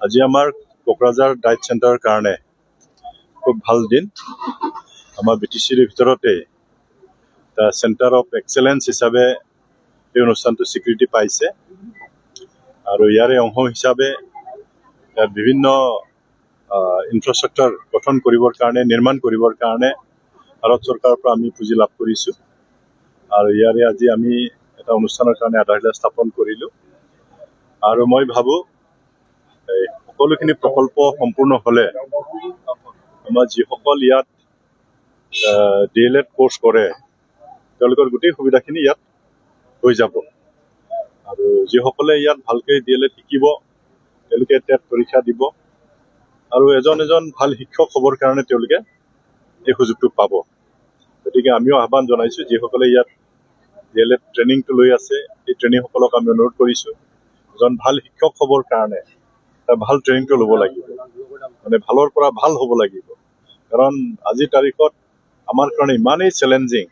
আজি আমাৰ কোকৰাঝাৰ ডায়েট চেণ্টাৰৰ কাৰণে খুব ভাল দিন। আমাৰ BTCৰ ভিতৰতে এটা চেণ্টাৰ অফ এক্সেলেঞ্চ হিচাপে এই অনুষ্ঠানটো স্বীকৃতি পাইছে আৰু ইয়াৰে অংশ হিচাপে ইয়াত বিভিন্ন ইনফ্ৰাষ্ট্ৰাকচাৰ গঠন কৰিবৰ কাৰণে, নিৰ্মাণ কৰিবৰ কাৰণে ভাৰত চৰকাৰৰ পৰা আমি পুঁজি লাভ কৰিছোঁ আৰু ইয়াৰে আজি আমি এটা অনুষ্ঠানৰ কাৰণে আধাৰশিলা স্থাপন কৰিলোঁ। আৰু মই ভাবোঁ এই সকলোখিনি প্ৰকল্প সম্পূৰ্ণ হ'লে আমাৰ যিসকল ইয়াত DLED কোৰ্চ কৰে তেওঁলোকৰ গোটেই সুবিধাখিনি ইয়াত হৈ যাব আৰু যিসকলে ইয়াত ভালকৈ DLED শিকিব তেওঁলোকে টেট পৰীক্ষা দিব আৰু এজন ভাল শিক্ষক হ'বৰ কাৰণে তেওঁলোকে এই সুযোগটো পাব। গতিকে আমিও আহ্বান জনাইছোঁ যিসকলে ইয়াত DLED ট্ৰেইনিংটো লৈ আছে, এই ট্ৰেইনিংসকলক আমি অনুৰোধ কৰিছোঁ এজন ভাল শিক্ষক হ'বৰ কাৰণে ভাল ট্ৰেইনিংটো ল'ব লাগিব, মানে ভালৰ পৰা ভাল হ'ব লাগিব। কাৰণ আজিৰ তাৰিখত আমাৰ কাৰণে ইমানেই চেলেঞ্জিং,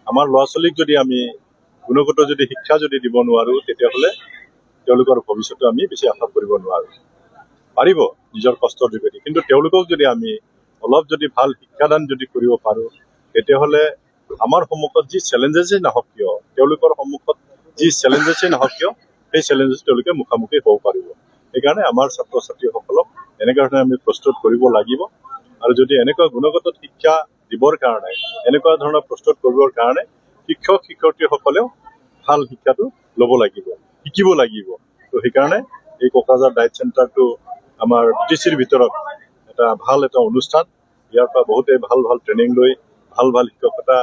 আমাৰ ল'ৰা ছোৱালীক যদি আমি গুণগত যদি শিক্ষা যদি দিব নোৱাৰোঁ তেতিয়াহ'লে তেওঁলোকৰ ভৱিষ্যতে আমি বেছি আশা কৰিব নোৱাৰোঁ। পাৰিব নিজৰ কষ্টৰ যোগেদি, কিন্তু তেওঁলোকক যদি আমি অলপ যদি ভাল শিক্ষাদান যদি কৰিব পাৰোঁ তেতিয়াহ'লে আমাৰ সন্মুখত যি চেলেঞ্জেছেই নাহক কিয়, তেওঁলোকৰ সন্মুখত যি চেলেঞ্জেছেই নাহক কিয় সেই চেলেঞ্জেছ তেওঁলোকে মুখামুখি হ'ব পাৰিব। সেইকাৰণে আমাৰ ছাত্ৰ ছাত্ৰীসকলক এনেকুৱা ধৰণে আমি প্ৰস্তুত কৰিব লাগিব আৰু যদি এনেকুৱা গুণগত শিক্ষা দিবৰ কাৰণে, এনেকুৱা ধৰণৰ প্ৰস্তুত কৰিবৰ কাৰণে শিক্ষক শিক্ষয়িত্ৰীসকলেও ভাল শিক্ষাটো ল'ব লাগিব, শিকিব লাগিব। তো সেইকাৰণে এই কোকৰাঝাৰ ডায়েট চেণ্টাৰটো আমাৰ BTCৰ ভিতৰত এটা ভাল এটা অনুষ্ঠান। ইয়াৰ পৰা বহুতে ভাল ট্ৰেইনিং লৈ ভাল শিক্ষকতা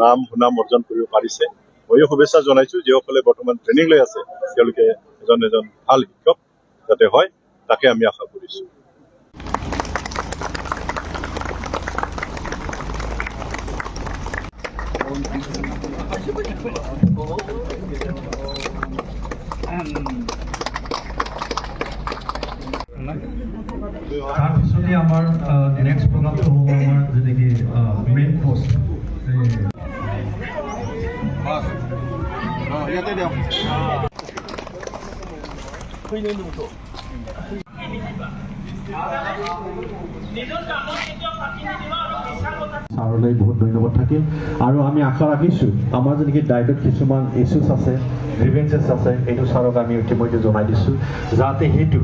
নাম সুনাম অৰ্জন কৰিব পাৰিছে। ময়ো শুভেচ্ছা জনাইছোঁ যিসকলে বৰ্তমান ট্ৰেইনিং লৈ আছে তেওঁলোকে এজন ভাল শিক্ষক যাতে হয় তাকে আমি আশা কৰিছোঁ। তাৰপিছতে আমাৰ নেক্সট প্ৰগ্ৰামটো হ'ব আমাৰ যেনেকৈ মেইন পোষ্ট ছাৰলৈ বহুত ধন্যবাদ থাকিল আৰু আমি আশা ৰাখিছোঁ আমাৰ যেনেকৈ ডায়েটত কিছুমান ইছ্যুজ আছে, গ্ৰিভেঞ্চেছ আছে, এইটো ছাৰক আমি ইতিমধ্যে জনাই দিছোঁ যাতে সেইটো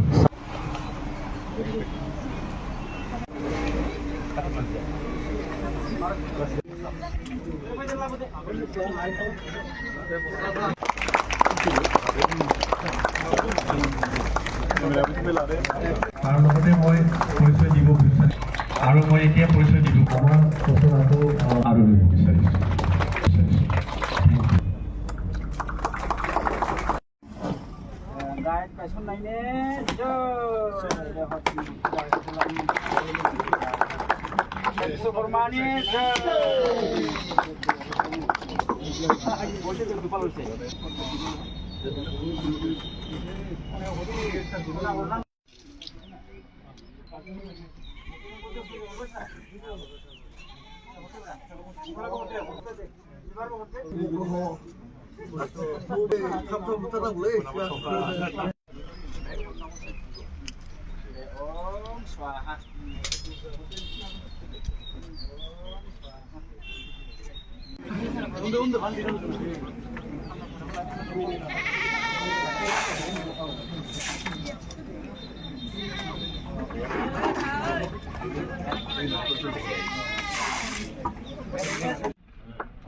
তাৰ লগতে মই পৰিচয় দিব বিচাৰিছোঁ আৰু মই এতিয়া পৰিচয় দিব আমাৰ ঘটনাটো আৰু দিব বিচাৰিছোঁ।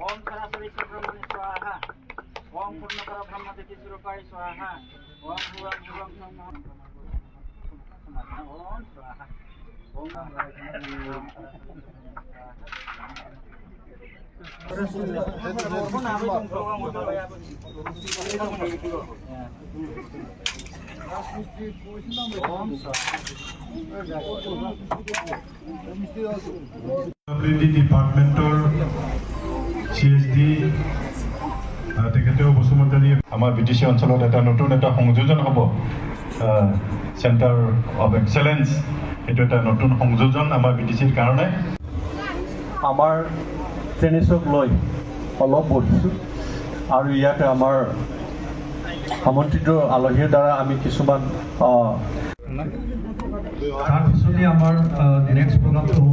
ओम सरस्वती ब्रह्मणे स्वाहा, ओम पूर्णकर ब्रह्मदेवी सुरकाय स्वाहा, ओम भुवं स्वाहा, ओम स्वाहा, ओम ডিপাৰ্টমেণ্টৰ CSD তেখেতেও বসুমতাৰী আমাৰ BTC অঞ্চলত এটা নতুন এটা সংযোজন হ'ব, চেণ্টাৰ অফ এক্সেলেঞ্চ, এইটো এটা নতুন সংযোজন আমাৰ BTCৰ কাৰণে। আমাৰ ট্ৰেইনিছক লৈ অলপ বহিছোঁ আৰু ইয়াতে আমাৰ আমন্ত্ৰিত আলহীৰ দ্বাৰা আমি কিছুমান তাৰপিছতে আমাৰ নেক্সট প্ৰগ্ৰামটো হ'ব